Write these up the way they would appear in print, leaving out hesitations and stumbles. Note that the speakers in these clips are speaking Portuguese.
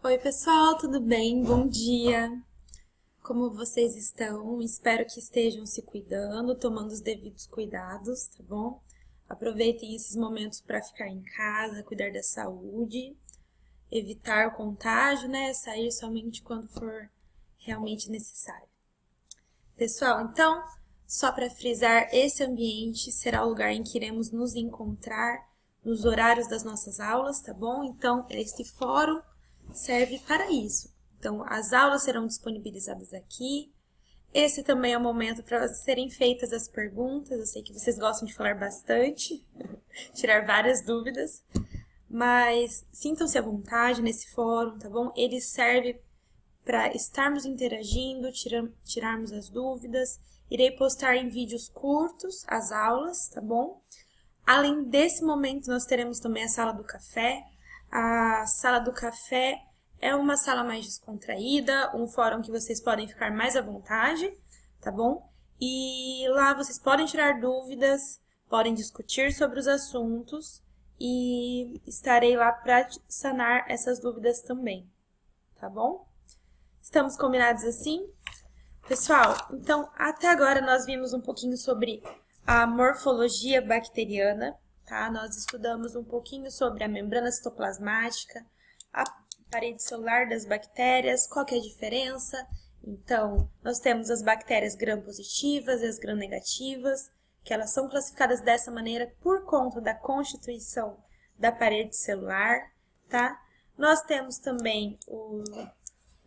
Oi, pessoal, tudo bem? Bom dia! Como vocês estão? Espero que estejam se cuidando, tomando os devidos cuidados, tá bom? Aproveitem esses momentos para ficar em casa, cuidar da saúde, evitar o contágio, né? Sair somente quando for realmente necessário. Pessoal, então, só para frisar, esse ambiente será o lugar em que iremos nos encontrar nos horários das nossas aulas, tá bom? Então, este fórum serve para isso. Então, as aulas serão disponibilizadas aqui. Esse também é o momento para serem feitas as perguntas. Eu sei que vocês gostam de falar bastante, tirar várias dúvidas, mas sintam-se à vontade nesse fórum, tá bom? Ele serve para estarmos interagindo, tirarmos as dúvidas. Irei postar em vídeos curtos as aulas, tá bom? Além desse momento, nós teremos também a sala do café. A sala do café é uma sala mais descontraída, um fórum que vocês podem ficar mais à vontade, tá bom? E lá vocês podem tirar dúvidas, podem discutir sobre os assuntos e estarei lá para sanar essas dúvidas também, tá bom? Estamos combinados assim? Pessoal, então até agora nós vimos um pouquinho sobre a morfologia bacteriana, tá? Nós estudamos um pouquinho sobre a membrana citoplasmática, a parede celular das bactérias, qual que é a diferença. Então, nós temos as bactérias gram-positivas e as gram-negativas, que elas são classificadas dessa maneira por conta da constituição da parede celular, tá? Nós temos também o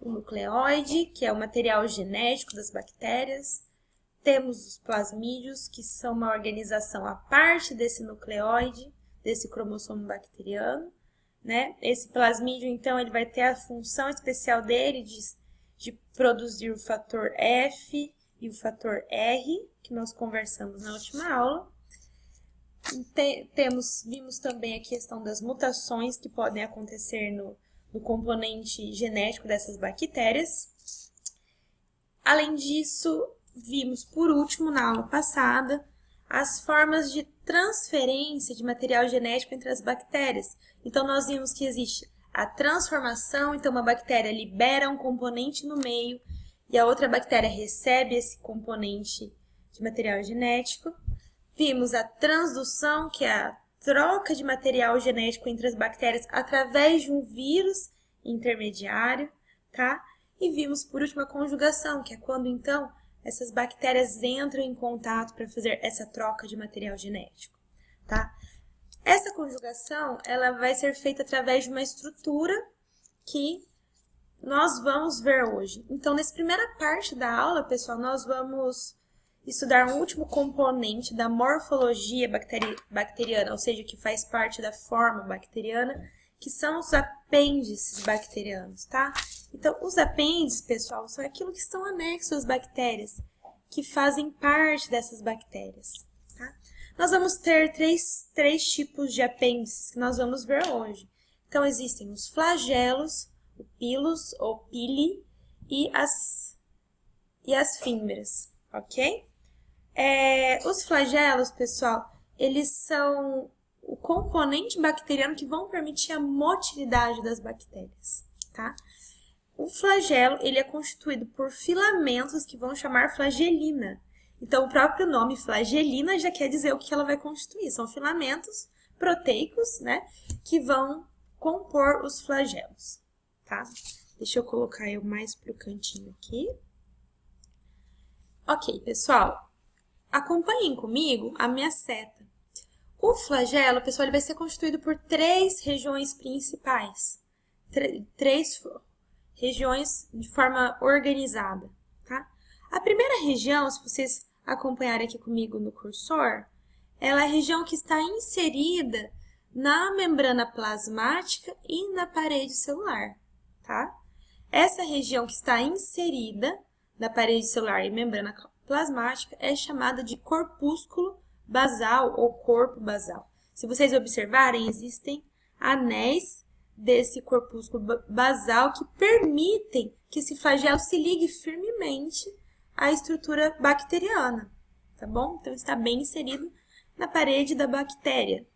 nucleóide, que é o material genético das bactérias. Temos os plasmídios, que são uma organização à parte desse nucleóide, desse cromossomo bacteriano, né? Esse plasmídio, então, ele vai ter a função especial dele de produzir o fator F e o fator R, que nós conversamos na última aula. Vimos também a questão das mutações que podem acontecer no componente genético dessas bactérias. Além disso, vimos por último na aula passada as formas de transferência de material genético entre as bactérias. Então, nós vimos que existe a transformação, então uma bactéria libera um componente no meio e a outra bactéria recebe esse componente de material genético. Vimos a transdução, que é a troca de material genético entre as bactérias através de um vírus intermediário, tá? E vimos, por último, a conjugação, que é quando, então, essas bactérias entram em contato para fazer essa troca de material genético, tá? Essa conjugação, ela vai ser feita através de uma estrutura que nós vamos ver hoje. Então, nessa primeira parte da aula, pessoal, nós vamos estudar um último componente da morfologia bacteriana, ou seja, que faz parte da forma bacteriana, que são os apêndices bacterianos, tá? Então, os apêndices, pessoal, são aquilo que estão anexos às bactérias, que fazem parte dessas bactérias, tá? Nós vamos ter três tipos de apêndices que nós vamos ver hoje. Então, existem os flagelos, o pilus ou pili e as fímbrias, ok? Os flagelos, pessoal, eles são o componente bacteriano que vão permitir a motilidade das bactérias, tá? O flagelo, ele é constituído por filamentos que vão chamar flagelina. Então, o próprio nome flagelina já quer dizer o que ela vai constituir. São filamentos proteicos, né, que vão compor os flagelos, tá? Deixa eu colocar eu mais pro cantinho aqui. Ok, pessoal, acompanhem comigo a minha seta. O flagelo, pessoal, ele vai ser constituído por três regiões principais. Três regiões de forma organizada, tá? A primeira região, se vocês acompanharem aqui comigo no cursor, ela é a região que está inserida na membrana plasmática e na parede celular, tá? Essa região que está inserida na parede celular e membrana plasmática é chamada de corpúsculo basal ou corpo basal. Se vocês observarem, existem anéis desse corpúsculo basal que permitem que esse flagelo se ligue firmemente à estrutura bacteriana, tá bom? Então, está bem inserido na parede da bactéria.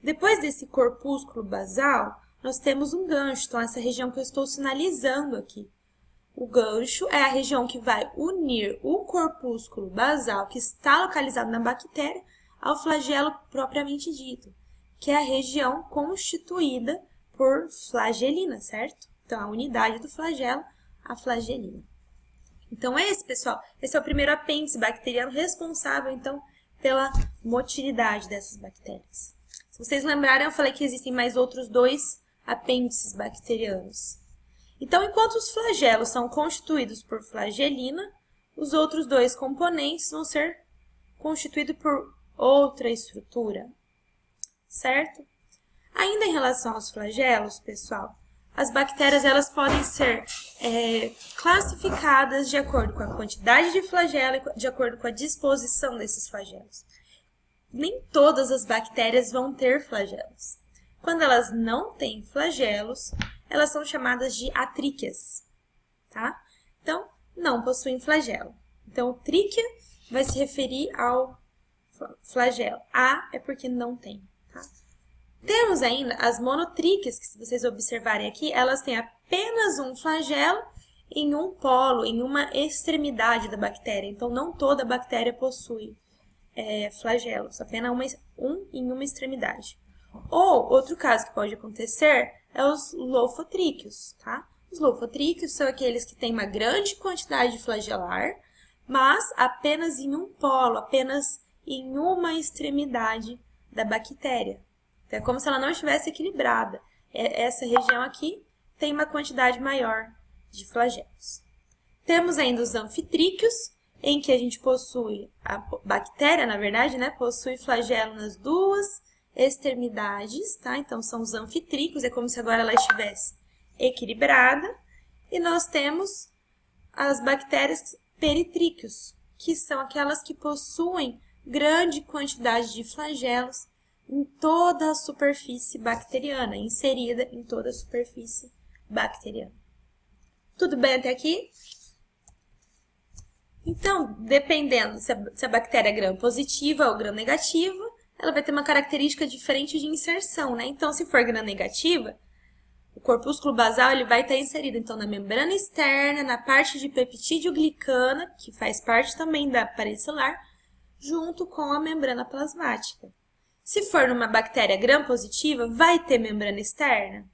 Depois desse corpúsculo basal, nós temos um gancho. Então, essa região que eu estou sinalizando aqui. O gancho é a região que vai unir o corpúsculo basal que está localizado na bactéria ao flagelo propriamente dito, que é a região constituída por flagelina, certo? Então, a unidade do flagelo, a flagelina. Então, pessoal, esse é o primeiro apêndice bacteriano responsável, então, pela motilidade dessas bactérias. Se vocês lembrarem, eu falei que existem mais outros 2 apêndices bacterianos. Então, enquanto os flagelos são constituídos por flagelina, os outros 2 componentes vão ser constituídos por outra estrutura, certo? Ainda em relação aos flagelos, pessoal, as bactérias elas podem ser classificadas de acordo com a quantidade de flagelo e de acordo com a disposição desses flagelos. Nem todas as bactérias vão ter flagelos. Quando elas não têm flagelos, elas são chamadas de atríqueas, tá? Então, não possuem flagelo. Então, tríquea vai se referir ao flagelo. A é porque não tem, tá? Temos ainda as monotríqueas, que se vocês observarem aqui, elas têm apenas um flagelo em um polo, em uma extremidade da bactéria. Então, não toda bactéria possui flagelos, apenas um em uma extremidade. Ou, outro caso que pode acontecer é os lofotríqueos, tá? Os lofotríqueos são aqueles que têm uma grande quantidade de flagelar, mas apenas em um polo, apenas em uma extremidade da bactéria. Então, é como se ela não estivesse equilibrada. Essa região aqui tem uma quantidade maior de flagelos. Temos ainda os anfitríqueos, em que a gente possui, a bactéria, na verdade, né, possui flagelo nas 2 extremidades, tá? Então, são os anfitríquos, é como se agora ela estivesse equilibrada. E nós temos as bactérias peritríqueos, que são aquelas que possuem grande quantidade de flagelos em toda a superfície bacteriana, inserida em toda a superfície bacteriana. Tudo bem até aqui? Então, dependendo se a bactéria é gram-positiva ou gram-negativa, ela vai ter uma característica diferente de inserção, né? Então, se for gram-negativa, o corpúsculo basal ele vai estar inserido, então, na membrana externa, na parte de peptídeo-glicana, que faz parte também da parede celular, junto com a membrana plasmática. Se for numa bactéria gram-positiva, vai ter membrana externa?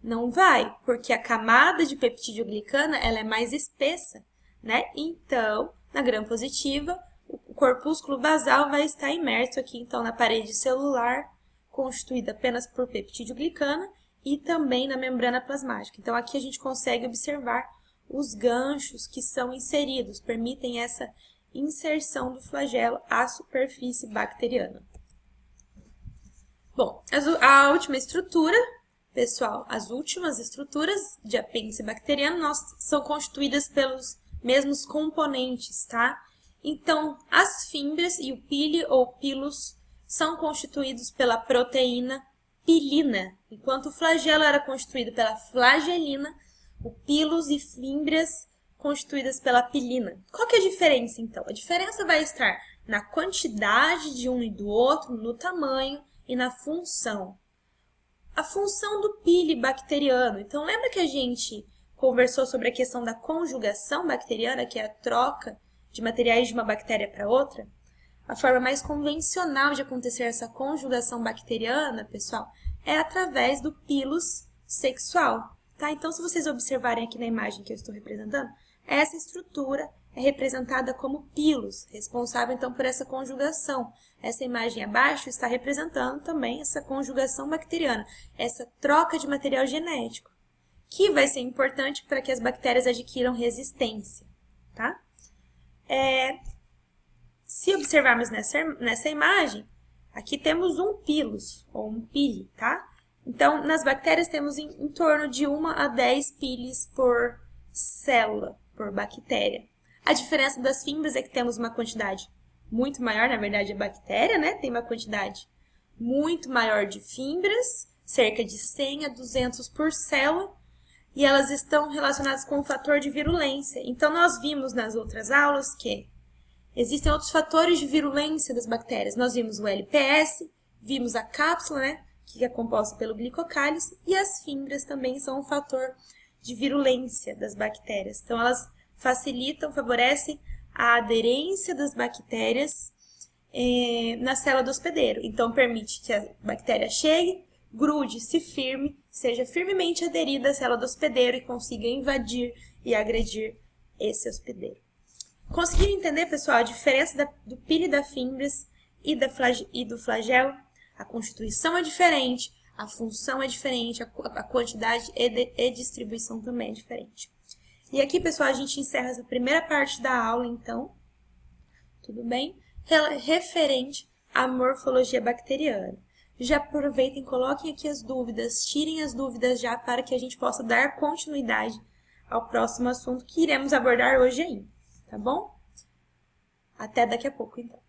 Não vai, porque a camada de peptídeo-glicana ela é mais espessa, né? Então, na gram-positiva, o corpúsculo basal vai estar imerso aqui, então, na parede celular, constituída apenas por peptídeo-glicana e também na membrana plasmática. Então, aqui a gente consegue observar os ganchos que são inseridos, permitem essa inserção do flagelo à superfície bacteriana. Bom, a última estrutura, pessoal, as últimas estruturas de apêndice bacteriano são constituídas pelos mesmos componentes, tá? Então, as fímbrias e o pili ou pilus são constituídos pela proteína pilina, enquanto o flagelo era constituído pela flagelina, o pilus e fímbrias constituídas pela pilina. Qual que é a diferença, então? A diferença vai estar na quantidade de um e do outro, no tamanho e na função. A função do pili bacteriano. Então, lembra que a gente conversou sobre a questão da conjugação bacteriana, que é a troca de materiais de uma bactéria para outra? A forma mais convencional de acontecer essa conjugação bacteriana, pessoal, é através do pilus sexual, tá? Então, se vocês observarem aqui na imagem que eu estou representando, essa estrutura é representada como pilus, responsável, então, por essa conjugação. Essa imagem abaixo está representando também essa conjugação bacteriana, essa troca de material genético, que vai ser importante para que as bactérias adquiram resistência, tá? Se observarmos nessa imagem, aqui temos um pilus, ou um pili, tá? Então, nas bactérias temos em torno de 1 a 10 pilis por célula, por bactéria. A diferença das fímbrias é que temos uma quantidade muito maior, na verdade a bactéria, né? Tem uma quantidade muito maior de fímbrias, cerca de 100 a 200 por célula, e elas estão relacionadas com o fator de virulência. Então, nós vimos nas outras aulas que existem outros fatores de virulência das bactérias. Nós vimos o LPS, vimos a cápsula, né? que é composta pelo glicocálice, e as fímbrias também são um fator de virulência das bactérias. Então, elas facilitam, favorecem a aderência das bactérias na célula do hospedeiro. Então, permite que a bactéria chegue, grude, se firme, seja firmemente aderida à célula do hospedeiro e consiga invadir e agredir esse hospedeiro. Conseguiram entender, pessoal, a diferença do pili da fímbrias e do flagelo? A constituição é diferente, a função é diferente, a quantidade e distribuição também é diferente. E aqui, pessoal, a gente encerra essa primeira parte da aula, então, tudo bem? Referente à morfologia bacteriana. Já aproveitem, coloquem aqui as dúvidas, tirem as dúvidas já para que a gente possa dar continuidade ao próximo assunto que iremos abordar hoje ainda, tá bom? Até daqui a pouco, então.